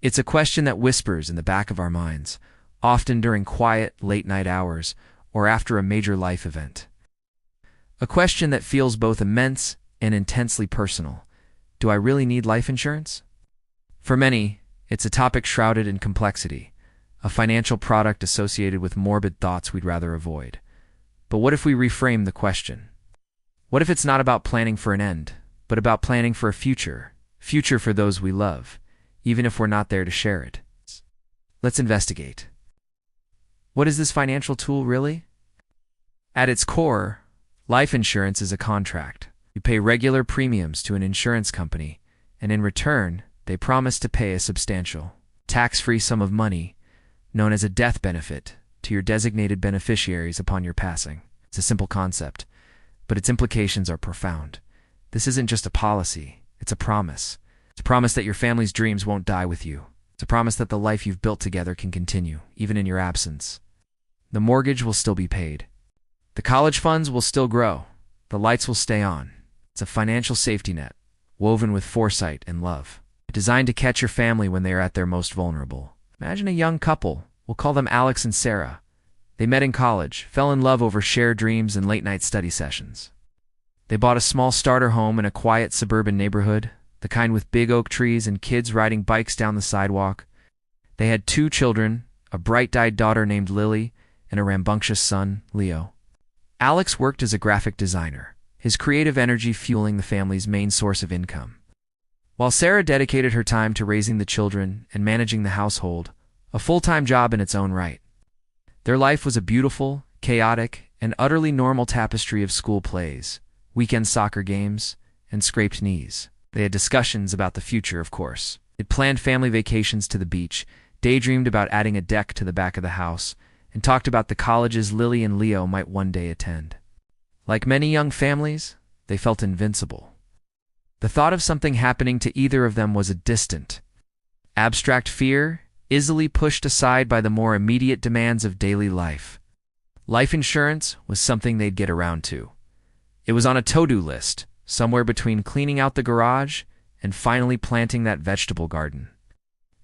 It's a question that whispers in the back of our minds, often during quiet, late-night hours or after a major life event. A question that feels both immense and intensely personal. Do I really need life insurance? For many, it's a topic shrouded in complexity, a financial product associated with morbid thoughts we'd rather avoid. But what if we reframe the question? What if it's not about planning for an end, but about planning for a future for those we love, even if we're not there to share it? Let's investigate. What is this financial tool really? At its core, life insurance is a contract. You pay regular premiums to an insurance company, and in return, they promise to pay a substantial, tax-free sum of money, known as a death benefit, to your designated beneficiaries upon your passing. It's a simple concept, but its implications are profound. This isn't just a policy, it's a promise. It's a promise that your family's dreams won't die with you. It's a promise that the life you've built together can continue, even in your absence. The mortgage will still be paid. The college funds will still grow. The lights will stay on. It's a financial safety net, woven with foresight and love, designed to catch your family when they are at their most vulnerable. Imagine a young couple. We'll call them Alex and Sarah. They met in college, fell in love over shared dreams and late-night study sessions. They bought a small starter home in a quiet suburban neighborhood, the kind with big oak trees and kids riding bikes down the sidewalk. They had 2 children, a bright-eyed daughter named Lily and a rambunctious son, Leo. Alex worked as a graphic designer, his creative energy fueling the family's main source of income, while Sarah dedicated her time to raising the children and managing the household, a full-time job in its own right. Their life was a beautiful, chaotic, and utterly normal tapestry of school plays, weekend soccer games, and scraped knees. They had discussions about the future, of course. They'd planned family vacations to the beach, daydreamed about adding a deck to the back of the house, and talked about the colleges Lily and Leo might one day attend. Like many young families, they felt invincible. The thought of something happening to either of them was a distant, abstract fear, easily pushed aside by the more immediate demands of daily life. Life insurance was something they'd get around to. It was on a to-do list, somewhere between cleaning out the garage and finally planting that vegetable garden.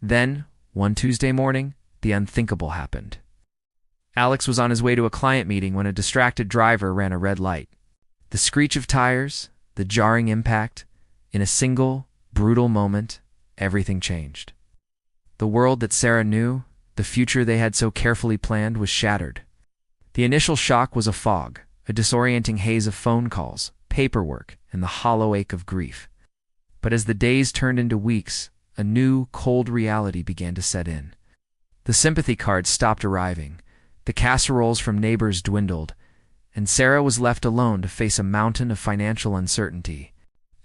Then, one Tuesday morning, the unthinkable happened. Alex was on his way to a client meeting when a distracted driver ran a red light. The screech of tires, the jarring impact, in a single, brutal moment, everything changed. The world that Sarah knew, the future they had so carefully planned, was shattered. The initial shock was a fog, a disorienting haze of phone calls, paperwork, and the hollow ache of grief. But as the days turned into weeks, a new, cold reality began to set in. The sympathy cards stopped arriving, the casseroles from neighbors dwindled, and Sarah was left alone to face a mountain of financial uncertainty.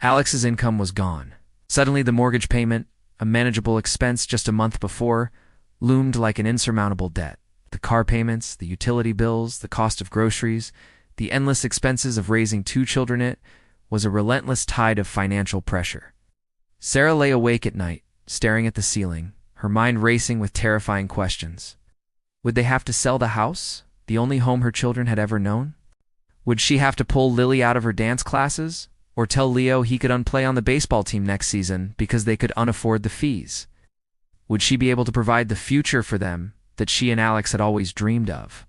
Alex's income was gone. Suddenly the mortgage payment, a manageable expense just a month before, loomed like an insurmountable debt. The car payments, the utility bills, the cost of groceries, the endless expenses of raising 2 children, it was a relentless tide of financial pressure. Sarah lay awake at night, staring at the ceiling, her mind racing with terrifying questions. Would they have to sell the house, the only home her children had ever known? Would she have to pull Lily out of her dance classes, or tell Leo he could unplay on the baseball team next season because they could unafford the fees? Would she be able to provide the future for them that she and Alex had always dreamed of?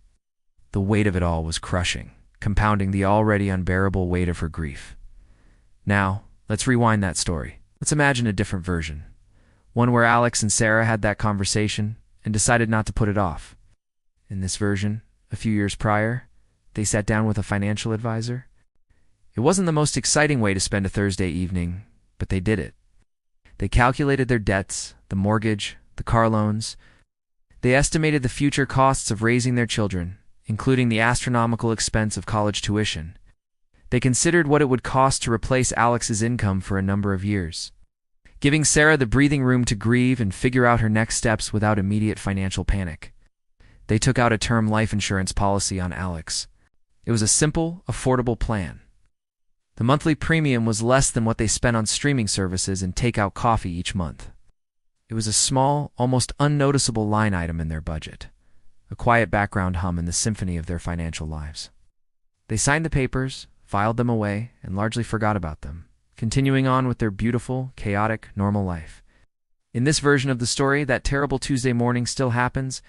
The weight of it all was crushing, compounding the already unbearable weight of her grief. Now, let's rewind that story. Let's imagine a different version. One where Alex and Sarah had that conversation and decided not to put it off. In this version, a few years prior, they sat down with a financial advisor. It wasn't the most exciting way to spend a Thursday evening, but they did it. They calculated their debts, the mortgage, the car loans. They estimated the future costs of raising their children, including the astronomical expense of college tuition. They considered what it would cost to replace Alex's income for a number of years, giving Sarah the breathing room to grieve and figure out her next steps without immediate financial panic. They took out a term life insurance policy on Alex. It was a simple, affordable plan. The monthly premium was less than what they spent on streaming services and takeout coffee each month. It was a small, almost unnoticeable line item in their budget, a quiet background hum in the symphony of their financial lives. They signed the papers, filed them away, and largely forgot about them, continuing on with their beautiful, chaotic, normal life. In this version of the story, that terrible Tuesday morning still happens.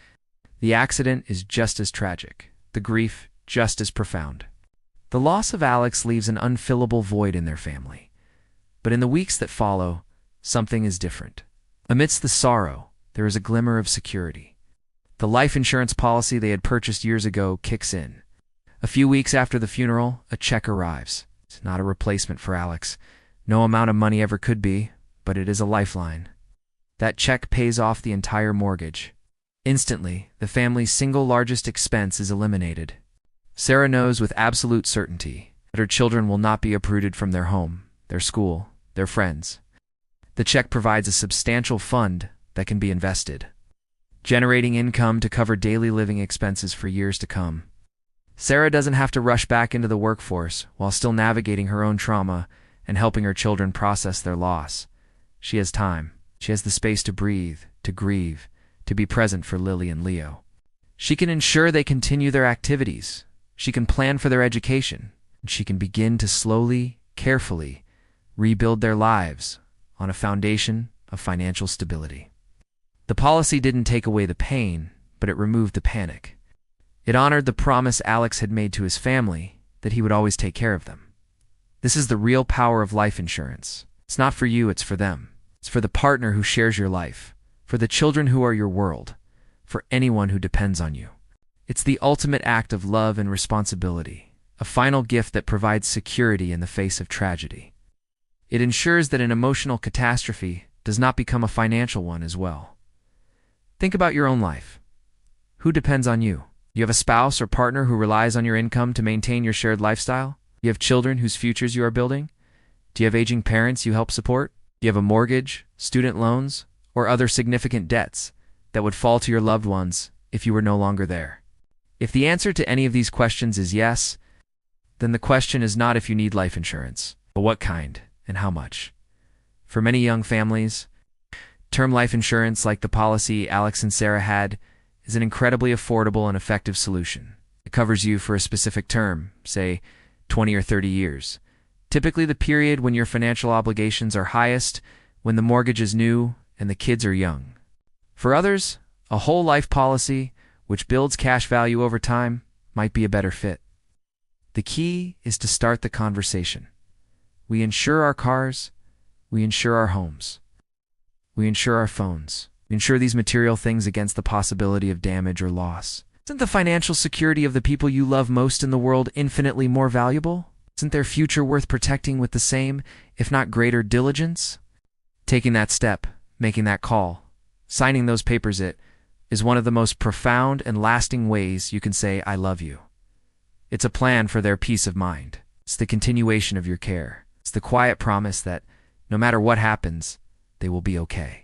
The accident is just as tragic, the grief just as profound. The loss of Alex leaves an unfillable void in their family. But in the weeks that follow, something is different. Amidst the sorrow, there is a glimmer of security. The life insurance policy they had purchased years ago kicks in. A few weeks after the funeral, a check arrives. It's not a replacement for Alex. No amount of money ever could be, but it is a lifeline. That check pays off the entire mortgage. Instantly, the family's single largest expense is eliminated. Sarah knows with absolute certainty that her children will not be uprooted from their home, their school, their friends. The check provides a substantial fund that can be invested, generating income to cover daily living expenses for years to come. Sarah doesn't have to rush back into the workforce while still navigating her own trauma and helping her children process their loss. She has time. She has the space to breathe, to grieve, to be present for Lily and Leo. She can ensure they continue their activities. She can plan for their education. And she can begin to slowly, carefully rebuild their lives on a foundation of financial stability. The policy didn't take away the pain, but it removed the panic. It honored the promise Alex had made to his family that he would always take care of them. This is the real power of life insurance. It's not for you, it's for them. It's for the partner who shares your life, for the children who are your world, for anyone who depends on you. It's the ultimate act of love and responsibility, a final gift that provides security in the face of tragedy. It ensures that an emotional catastrophe does not become a financial one as well. Think about your own life. Who depends on you? Do you have a spouse or partner who relies on your income to maintain your shared lifestyle? Do you have children whose futures you are building? Do you have aging parents you help support? Do you have a mortgage, student loans, or other significant debts that would fall to your loved ones if you were no longer there? If the answer to any of these questions is yes, then the question is not if you need life insurance, but what kind and how much. For many young families, term life insurance like the policy Alex and Sarah had is an incredibly affordable and effective solution. It covers you for a specific term, say 20 or 30 years, typically the period when your financial obligations are highest, when the mortgage is new and the kids are young. For others, a whole life policy, which builds cash value over time, might be a better fit. The key is to start the conversation. We insure our cars, we insure our homes, we insure our phones. We insure these material things against the possibility of damage or loss. Isn't the financial security of the people you love most in the world infinitely more valuable? Isn't their future worth protecting with the same, if not greater, diligence? Taking that step, making that call, signing those papers is one of the most profound and lasting ways you can say, I love you. It's a plan for their peace of mind. It's the continuation of your care. It's the quiet promise that no matter what happens, they will be okay.